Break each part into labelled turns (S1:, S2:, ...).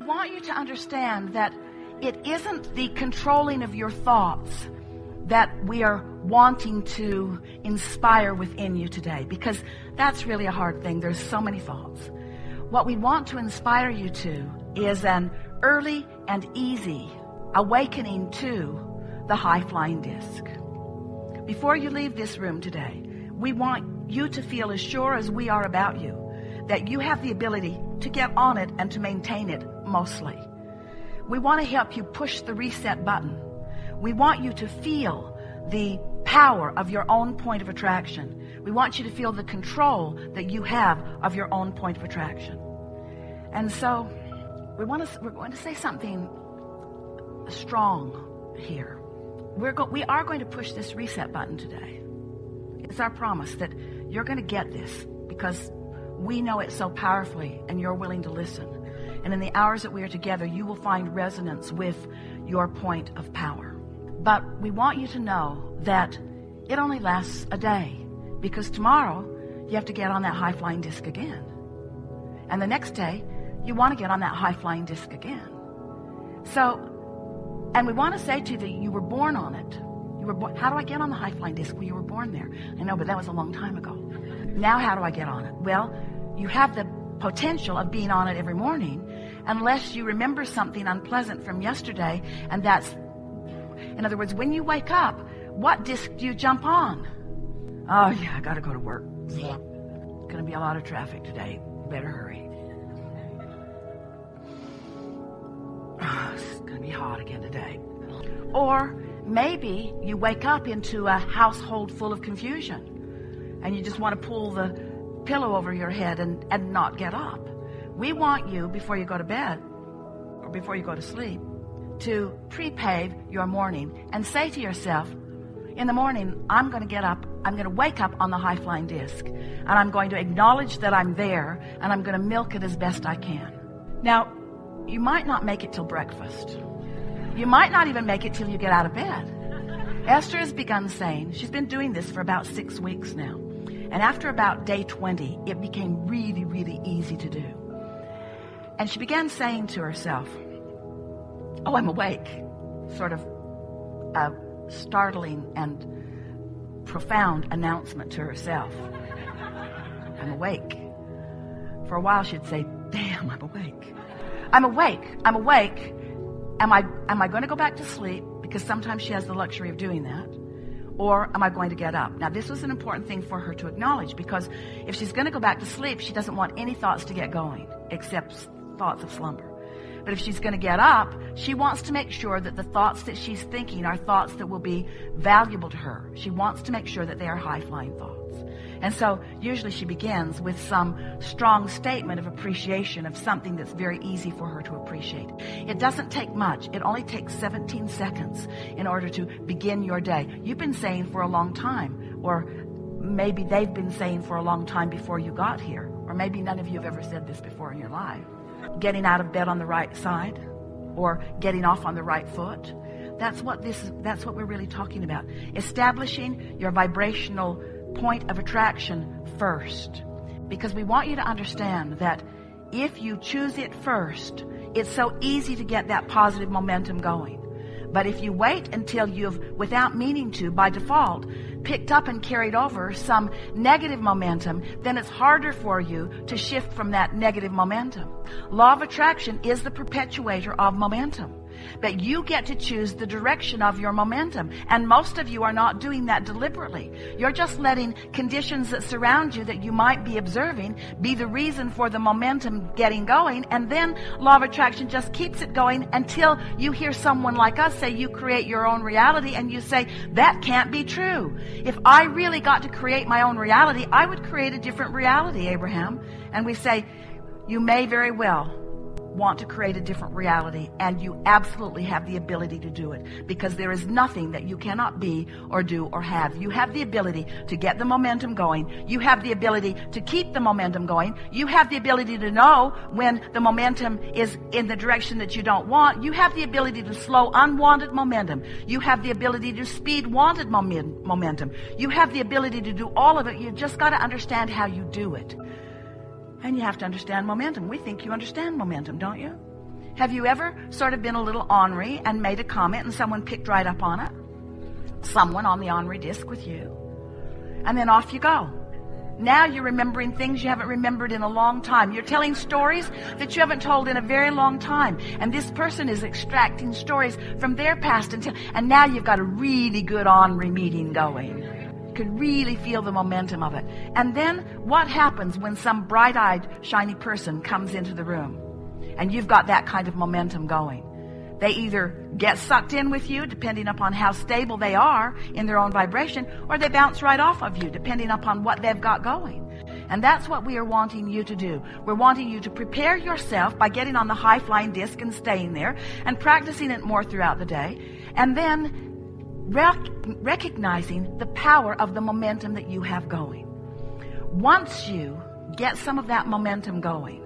S1: I want you to understand that it isn't the controlling of your thoughts that we are wanting to inspire within you today, because that's really a hard thing. There's so many thoughts. What we want to inspire you to is an early and easy awakening to the high-flying disc. Before you leave this room today, we want you to feel as sure as we are about you that you have the ability to get on it and to maintain it mostly. We want to help you push the reset button. We want you to feel the power of your own point of attraction. We want you to feel the control that you have of your own point of attraction. And so we're going to say something strong here. We are going to push this reset button today. It's our promise that you're going to get this because we know it so powerfully and you're willing to listen. And in the hours that we are together, you will find resonance with your point of power. But we want you to know that it only lasts a day, because tomorrow you have to get on that high-flying disc again. And the next day, you want to get on that high-flying disc again. So, and we want to say to you that you were born on it. You were born. How do I get on the high-flying disc? Well, you were born there. I know, but that was a long time ago. Now how do I get on it? Well, you have the potential of being on it every morning, unless you remember something unpleasant from yesterday, and that's, in other words, when you wake up, what disc do you jump on? Oh yeah, I gotta go to work. Yeah. Gonna be a lot of traffic today. Better hurry. Oh, it's gonna be hot again today. Or maybe you wake up into a household full of confusion, and you just want to pull the pillow over your head and not get up. We want you, before you go to bed or before you go to sleep, to pre-pave your morning and say to yourself, in the morning, I'm going to get up, I'm going to wake up on the high-flying disc, and I'm going to acknowledge that I'm there, and I'm going to milk it as best I can. Now, you might not make it till breakfast. You might not even make it till you get out of bed. Esther has begun saying, she's been doing this for about 6 weeks now, and after about day 20, it became really, really easy to do. And she began saying to herself, oh, I'm awake. Sort of a startling and profound announcement to herself. I'm awake. For a while she'd say, damn, I'm awake. I'm awake. I'm awake. Am I going to go back to sleep? Because sometimes she has the luxury of doing that. Or am I going to get up? Now, this was an important thing for her to acknowledge, because if she's going to go back to sleep, she doesn't want any thoughts to get going, except thoughts of slumber. But if she's going to get up, she wants to make sure that the thoughts that she's thinking are thoughts that will be valuable to her. She wants to make sure that they are high-flying thoughts. And so usually she begins with some strong statement of appreciation of something that's very easy for her to appreciate. It doesn't take much. It only takes 17 seconds in order to begin your day. You've been saying for a long time, or maybe they've been saying for a long time before you got here, or maybe none of you have ever said this before in your life. Getting out of bed on the right side, or getting off on the right foot. That's what we're really talking about. Establishing your vibrational point of attraction first. Because we want you to understand that if you choose it first, it's so easy to get that positive momentum going. But if you wait until you've, without meaning to, by default, picked up and carried over some negative momentum, then it's harder for you to shift from that negative momentum. Law of attraction is the perpetuator of momentum. But you get to choose the direction of your momentum. And most of you are not doing that deliberately. You're just letting conditions that surround you that you might be observing be the reason for the momentum getting going. And then law of attraction just keeps it going until you hear someone like us say you create your own reality, and you say, that can't be true. If I really got to create my own reality, I would create a different reality, Abraham. And we say, you may very well want to create a different reality, and you absolutely have the ability to do it, because there is nothing that you cannot be or do or have. You have the ability to get the momentum going. You have the ability to keep the momentum going. You have the ability to know when the momentum is in the direction that you don't want. You have the ability to slow unwanted momentum. You have the ability to speed wanted momentum. You have the ability to do all of it. You've just got to understand how you do it. And you have to understand momentum. We think you understand momentum, don't you? Have you ever sort of been a little ornery and made a comment and someone picked right up on it? Someone on the ornery disc with you. And then off you go. Now you're remembering things you haven't remembered in a long time. You're telling stories that you haven't told in a very long time. And this person is extracting stories from their past and now you've got a really good ornery meeting going. You could really feel the momentum of it. And then what happens when some bright-eyed, shiny person comes into the room and you've got that kind of momentum going? They either get sucked in with you, depending upon how stable they are in their own vibration, or they bounce right off of you, depending upon what they've got going. And that's what we are wanting you to do. We're wanting you to prepare yourself by getting on the high-flying disc and staying there and practicing it more throughout the day, and then recognizing the power of the momentum that you have going. Once you get some of that momentum going,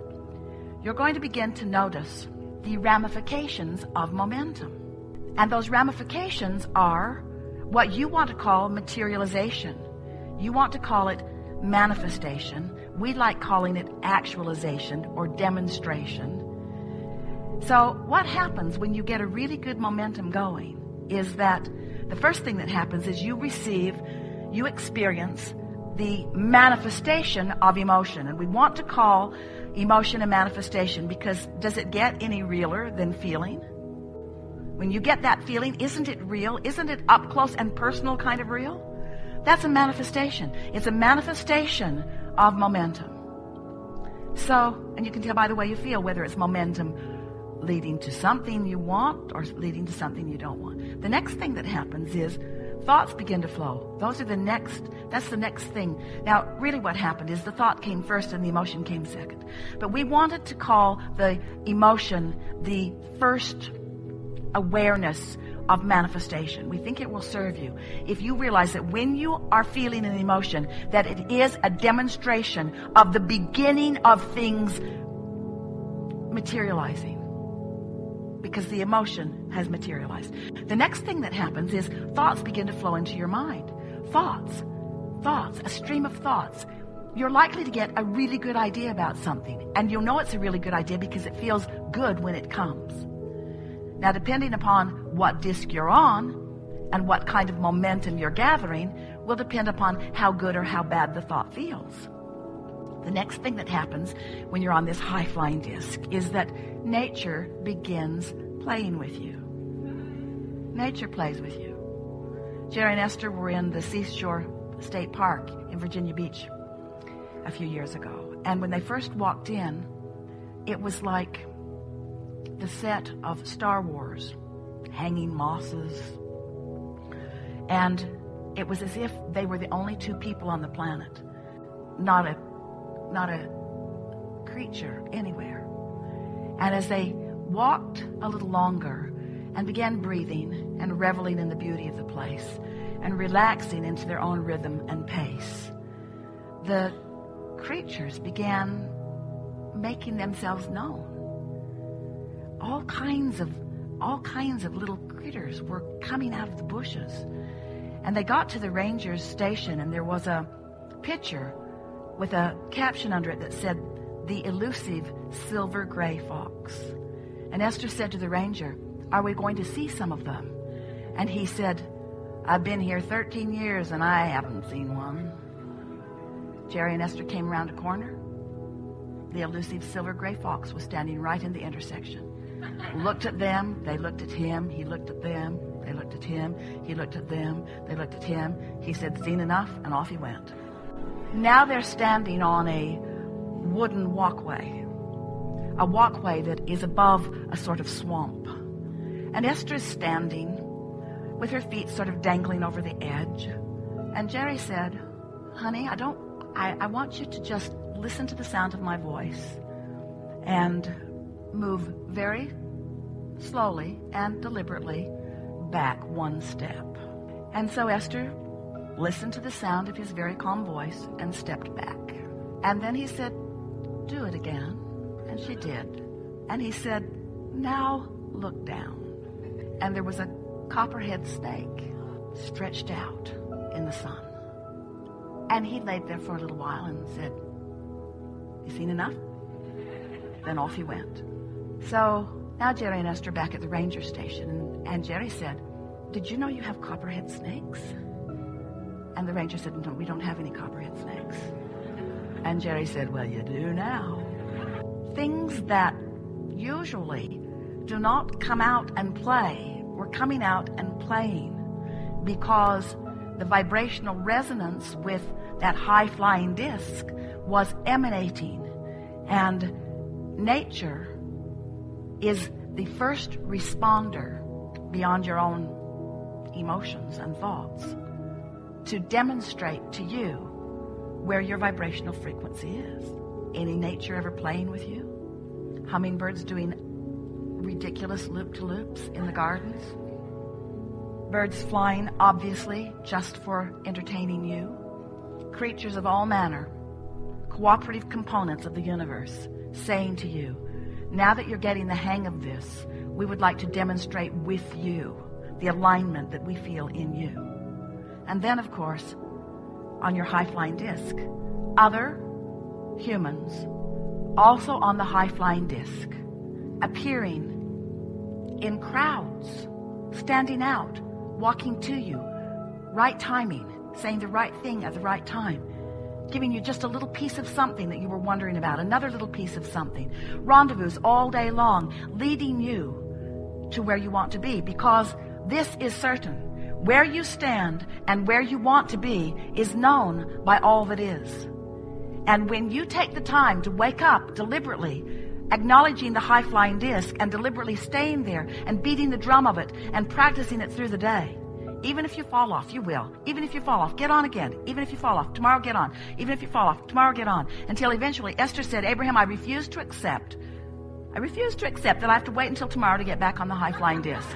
S1: you're going to begin to notice the ramifications of momentum. And those ramifications are what you want to call materialization. You want to call it manifestation. We like calling it actualization or demonstration. So what happens when you get a really good momentum going is that the first thing that happens is you experience the manifestation of emotion. And we want to call emotion and manifestation because does it get any realer than feeling? When you get that feeling, isn't it real? Isn't it up close and personal kind of real? That's a manifestation. It's a manifestation of momentum. So, and you can tell by the way you feel whether it's momentum leading to something you want or leading to something you don't want. The next thing that happens is thoughts begin to flow. That's the next thing. Now, really what happened is the thought came first and the emotion came second. But we wanted to call the emotion the first awareness of manifestation. We think it will serve you if you realize that when you are feeling an emotion, that it is a demonstration of the beginning of things materializing. Because the emotion has materialized. The next thing that happens is thoughts begin to flow into your mind. Thoughts, a stream of thoughts. You're likely to get a really good idea about something. And you'll know it's a really good idea because it feels good when it comes. Now, depending upon what disc you're on and what kind of momentum you're gathering will depend upon how good or how bad the thought feels. The next thing that happens when you're on this high-flying disc is that nature begins playing with you. Nature plays with you. Jerry and Esther were in the Seashore State Park in Virginia Beach a few years ago. And when they first walked in, it was like the set of Star Wars, hanging mosses. And it was as if they were the only two people on the planet. Not a creature anywhere. And as they walked a little longer and began breathing and reveling in the beauty of the place and relaxing into their own rhythm and pace, the creatures began making themselves known. All kinds of little critters were coming out of the bushes. And they got to the ranger's station and there was a picture with a caption under it that said, "The elusive silver gray fox." And Esther said to the ranger, "Are we going to see some of them?" And he said, "I've been here 13 years and I haven't seen one." Jerry and Esther came around a corner. The elusive silver gray fox was standing right in the intersection. Looked at them, they looked at him, he looked at them, they looked at him, he looked at them, they looked at him. He said, "Seen enough," and off he went. Now they're standing on a wooden walkway, a walkway that is above a sort of swamp. And Esther is standing with her feet sort of dangling over the edge. And Jerry said, "Honey, I want you to just listen to the sound of my voice and move very slowly and deliberately back one step." And so Esther listened to the sound of his very calm voice and stepped back. And then he said, "Do it again." And she did. And he said, "Now look down." And there was a copperhead snake stretched out in the sun. And he laid there for a little while and said, "You seen enough?" Then off he went. So Now Jerry and Esther back at the ranger station, and Jerry said, "Did you know you have copperhead snakes?" And the ranger said, "No, we don't have any copperhead snakes." And Jerry said, "Well, you do now." Things that usually do not come out and play were coming out and playing because the vibrational resonance with that high-flying disc was emanating. And nature is the first responder beyond your own emotions and thoughts to demonstrate to you where your vibrational frequency is. Any nature ever playing with you? Hummingbirds doing ridiculous loop-to-loops in the gardens? Birds flying, obviously, just for entertaining you? Creatures of all manner, cooperative components of the universe, saying to you, now that you're getting the hang of this, we would like to demonstrate with you the alignment that we feel in you. And then, of course, on your high-flying disc, other humans, also on the high-flying disc, appearing in crowds, standing out, walking to you, right timing, saying the right thing at the right time, giving you just a little piece of something that you were wondering about, another little piece of something, rendezvous all day long, leading you to where you want to be, because this is certain. Where you stand and where you want to be is known by all that is. And when you take the time to wake up deliberately, acknowledging the high-flying disc and deliberately staying there and beating the drum of it and practicing it through the day, even if you fall off, you will. Even if you fall off, get on again. Even if you fall off, tomorrow get on. Even if you fall off, tomorrow get on. Until eventually Esther said, Abraham, I refuse to accept that I have to wait until tomorrow to get back on the high-flying disc.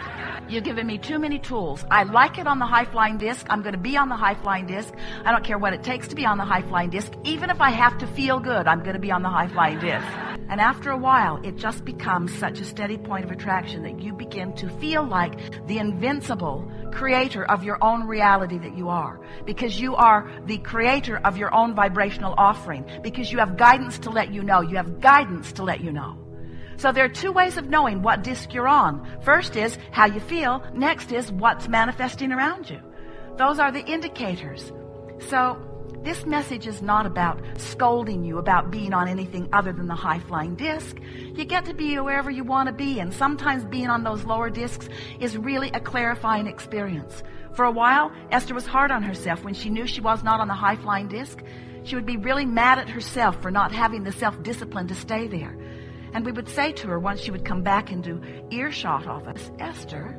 S1: You've given me too many tools. I like it on the high-flying disc. I'm going to be on the high-flying disc. I don't care what it takes to be on the high-flying disc. Even if I have to feel good, I'm going to be on the high-flying disc. And after a while, it just becomes such a steady point of attraction that you begin to feel like the invincible creator of your own reality that you are. Because you are the creator of your own vibrational offering. Because you have guidance to let you know. You have guidance to let you know. So there are two ways of knowing what disc you're on. First is how you feel. Next is what's manifesting around you. Those are the indicators. So this message is not about scolding you about being on anything other than the high-flying disc. You get to be wherever you want to be, and sometimes being on those lower discs is really a clarifying experience. For a while, Esther was hard on herself when she knew she was not on the high-flying disc. She would be really mad at herself for not having the self-discipline to stay there. And we would say to her once she would come back into earshot of us, Esther,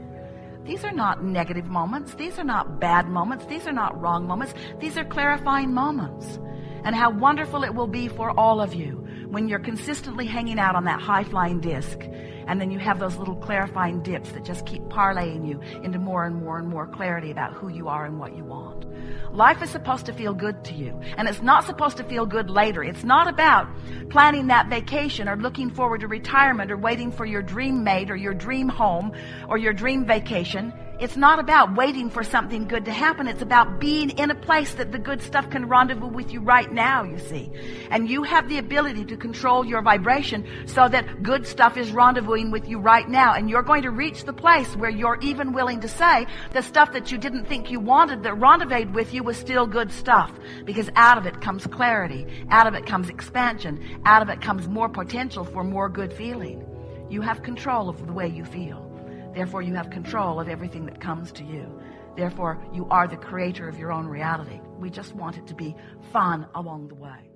S1: these are not negative moments. These are not bad moments. These are not wrong moments. These are clarifying moments. And how wonderful it will be for all of you when you're consistently hanging out on that high-flying disc. And then you have those little clarifying dips that just keep parlaying you into more and more and more clarity about who you are and what you want. Life is supposed to feel good to you. And it's not supposed to feel good later. It's not about planning that vacation or looking forward to retirement or waiting for your dream mate or your dream home or your dream vacation. It's not about waiting for something good to happen. It's about being in a place that the good stuff can rendezvous with you right now, you see. And you have the ability to control your vibration so that good stuff is rendezvousing with you right now. And you're going to reach the place where you're even willing to say the stuff that you didn't think you wanted that rendezvoused with you was still good stuff. Because out of it comes clarity. Out of it comes expansion. Out of it comes more potential for more good feeling. You have control of the way you feel. Therefore, you have control of everything that comes to you. Therefore, you are the creator of your own reality. We just want it to be fun along the way.